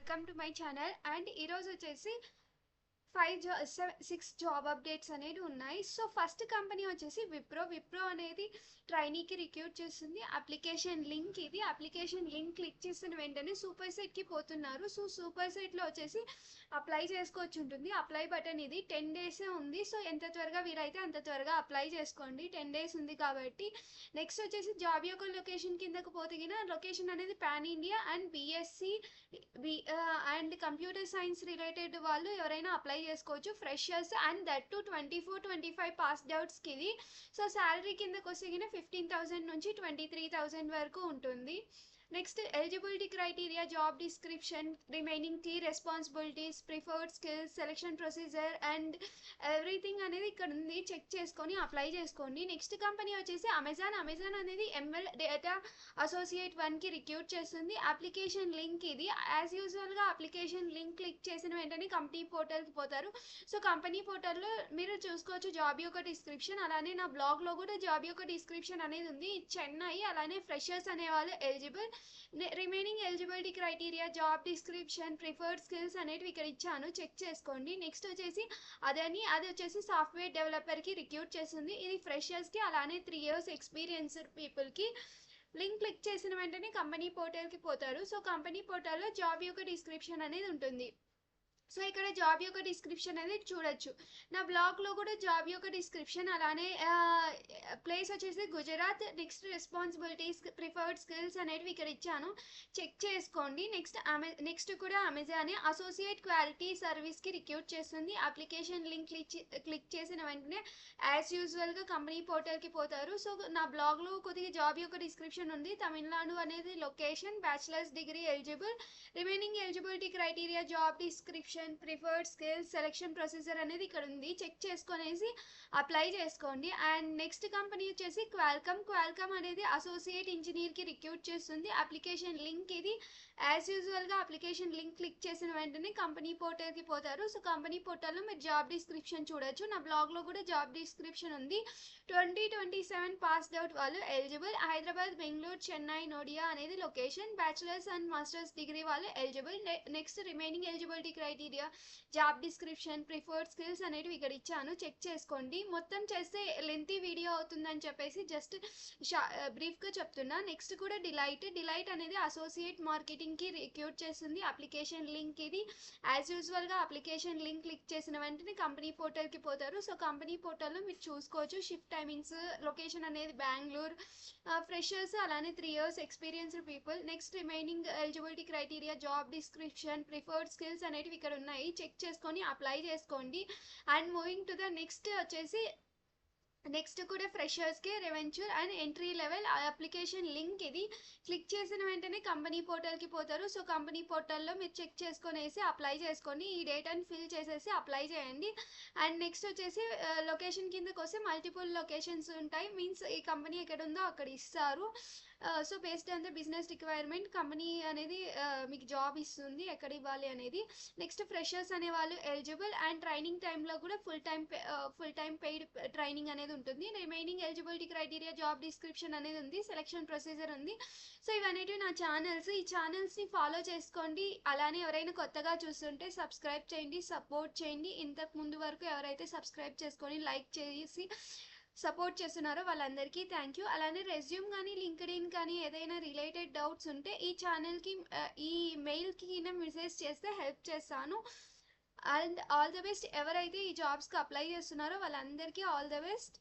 Welcome to my channel. And ఈరోజు వచ్చేసి 6 job updates అనేవి ఉన్నాయి. సో ఫస్ట్ కంపెనీ వచ్చేసి విప్రో అనేది ట్రైనీకి రిక్రూట్ చేస్తుంది. అప్లికేషన్ లింక్ ఇది. అప్లికేషన్ లింక్ క్లిక్ చేసిన వెంటనే సూపర్ సెట్కి పోతున్నారు. సో సూపర్ సెట్లో వచ్చేసి అప్లై చేసుకోవచ్చు ఉంటుంది. అప్లై బటన్ ఇది 10 days ఉంది. సో ఎంత త్వరగా వీలైతే అంత త్వరగా అప్లై చేసుకోండి. 10 days ఉంది కాబట్టి. నెక్స్ట్ వచ్చేసి జాబ్ యొక్క లొకేషన్ కిందకు పోతే లొకేషన్ అనేది pan India and BSc and computer science related వాళ్ళు ఎవరైనా అప్లై చేసుకోవచ్చు. Freshers and that too 24-25 passed అవుట్స్కి ఇది. సో శాలరీ కిందకు వస్తే 15,000 నుంచి 23,000 వరకు ఉంటుంది. Next eligibility criteria, job description, remaining key responsibilities, preferred skills, selection procedure and everything అనేది ఇక్కడ ఉంది. చెక్ చేసుకొని అప్లై చేసుకోండి. నెక్స్ట్ కంపెనీ వచ్చేసి అమెజాన్ అనేది ఎంఎల్ డేటా అసోసియేట్ 1కి రిక్రూట్ చేస్తుంది. అప్లికేషన్ లింక్ ఇది. యాజ్ యూజువల్గా అప్లికేషన్ లింక్ క్లిక్ చేసిన వెంటనే కంపెనీ పోర్టల్కి పోతారు. సో కంపెనీ పోర్టల్లో మీరు చూసుకోవచ్చు జాబ్ యొక్క డిస్క్రిప్షన్. అలానే నా బ్లాగ్లో కూడా జాబ్ యొక్క డిస్క్రిప్షన్ అనేది ఉంది. చెన్నై, అలానే ఫ్రెషర్స్ అనేవాళ్ళు eligible. Remaining eligibility criteria, job description, preferred skills అనేటివి ఇక్కడ ఇచ్చాను. చెక్ చేసుకోండి. నెక్స్ట్ వచ్చేసి అది వచ్చేసి సాఫ్ట్వేర్ డెవలపర్కి రిక్రూట్ చేస్తుంది. ఇది ఫ్రెషర్స్కి అలానే 3 years ఎక్స్పీరియన్స్డ్ పీపుల్కి. లింక్ క్లిక్ చేసిన వెంటనే కంపెనీ పోర్టల్కి పోతారు. సో కంపెనీ పోర్టల్లో జాబ్ యొక్క డిస్క్రిప్షన్ అనేది ఉంటుంది. సో ఇక్కడ జాబ్ యొక్క డిస్క్రిప్షన్ అనేది చూడొచ్చు. నా బ్లాగ్లో కూడా జాబ్ యొక్క డిస్క్రిప్షన్, అలానే ప్లేస్ వచ్చేసి Gujarat. Next responsibilities, preferred skills అనేటివి ఇక్కడ ఇచ్చాను. చెక్ చేసుకోండి. నెక్స్ట్ కూడా అమెజాన్ అసోసియేట్ క్వాలిటీ సర్వీస్కి రిక్రూట్ చేస్తుంది. అప్లికేషన్ లింక్ క్లిక్ చేసిన వెంటనే యాజ్ యూజువల్గా కంపెనీ పోర్టల్కి పోతారు. సో నా బ్లాగ్లో కొద్దిగా జాబ్ యొక్క డిస్క్రిప్షన్ ఉంది. తమిళనాడు అనేది location, bachelors degree eligible. Remaining eligibility criteria, job description, preferred skills, selection procedure అనేది ఇక్కడ ఉంది. చెక్ చేసుకునేసి అప్లై చేసుకోండి. అండ్ నెక్స్ట్ కంపెనీ వచ్చేసి క్వాల్కమ్ అనేది అసోసియేట్ ఇంజనీర్కి రిక్రూట్ చేస్తుంది. అప్లికేషన్ లింక్ ఇది. యాజ్ యూజువల్గా అప్లికేషన్ లింక్ క్లిక్ చేసిన వెంటనే కంపెనీ పోర్టల్కి పోతారు. సో కంపెనీ పోర్టల్లో మీరు జాబ్ డిస్క్రిప్షన్ చూడొచ్చు. నా బ్లాగ్లో కూడా జాబ్ డిస్క్రిప్షన్ ఉంది. 20-27 పాస్డ్ అవుట్ వాళ్ళు ఎలిజిబుల్. హైదరాబాద్, బెంగళూరు, చెన్నై, నోడియా అనేది location. Bachelors and masters degree వాళ్ళు eligible. Next remaining eligibility criteria, job description, preferred skills అనేవి ఇక్కడ ఇచ్చాను. చెక్ చేసుకోండి. మొత్తం చేస్తే లెంతీ వీడియో అవుతుందని చెప్పేసి జస్ట్ బ్రీఫ్గా చెప్తున్నా. నెక్స్ట్ కూడా డిలైట్ అనేది అసోసియేట్ మార్కెటింగ్కి రిక్రూట్ చేస్తుంది. అప్లికేషన్ లింక్ ఇది. యాజ్ యూజువల్గా అప్లికేషన్ లింక్ క్లిక్ చేసిన వెంటనే కంపెనీ పోర్టల్కి పోతారు. సో కంపెనీ పోర్టల్లో మీరు చూసుకోవచ్చు. షిఫ్ట్ టైమింగ్స్, లొకేషన్ అనేది బెంగళూరు. ఫ్రెషర్స్ అలానే 3 years experienced people. Next remaining eligibility criteria, job description, preferred skills అనేటివి ఇక్కడ ఉన్నాయి. చెక్ చేసుకొని అప్లై చేసుకోండి. And moving to the next వచ్చేసి నెక్స్ట్ కూడా ఫ్రెషర్స్కి రెవెన్యూర్ and entry level application link ఇది. క్లిక్ చేసిన వెంటనే కంపెనీ పోర్టల్కి పోతారు. సో కంపెనీ పోర్టల్లో మీరు చెక్ చేసుకొనేసి అప్లై చేసుకోండి. ఈ డేటాని ఫిల్ చేసేసి అప్లై చేయండి. అండ్ నెక్స్ట్ వచ్చేసి లొకేషన్ కిందకి వస్తే మల్టిపుల్ లొకేషన్స్ ఉంటాయి. మీన్స్ ఈ కంపెనీ ఎక్కడ ఉందో అక్కడ ఇస్తారు. So based on the business requirement company అనేది మీకు జాబ్ ఇస్తుంది ఎక్కడ ఇవ్వాలి అనేది. నెక్స్ట్ ఫ్రెషర్స్ అనే వాళ్ళు ఎలిజిబుల్. అండ్ ట్రైనింగ్ టైంలో కూడా ఫుల్ టైం పెయిడ్ ట్రైనింగ్ అనేది ఉంటుంది. Remaining eligibility criteria, job description అనేది ఉంది. సెలెక్షన్ ప్రొసీజర్ ఉంది. సో ఇవన్నీ నా ఛానల్స్. ఈ ఛానల్స్ని ఫాలో చేసుకోండి. అలానే ఎవరైనా కొత్తగా చూస్తుంటే సబ్స్క్రైబ్ చేయండి, సపోర్ట్ చేయండి. ఇంతకు ముందు వరకు ఎవరైతే సబ్స్క్రైబ్ చేసుకొని లైక్ చేసి సపోర్ట్ చేస్తున్నారో వాళ్ళందరికీ థ్యాంక్ యూ. అలానే రెజ్యూమ్ కానీ లింక్డ్ఇన్ కానీ ఏదైనా రిలేటెడ్ డౌట్స్ ఉంటే ఈ ఛానల్కి ఈ మెయిల్కి మెసేజ్ చేస్తే హెల్ప్ చేస్తాను. And all the best. ఎవరైతే ఈ జాబ్స్కి అప్లై చేస్తున్నారో వాళ్ళందరికీ ఆల్ ద బెస్ట్.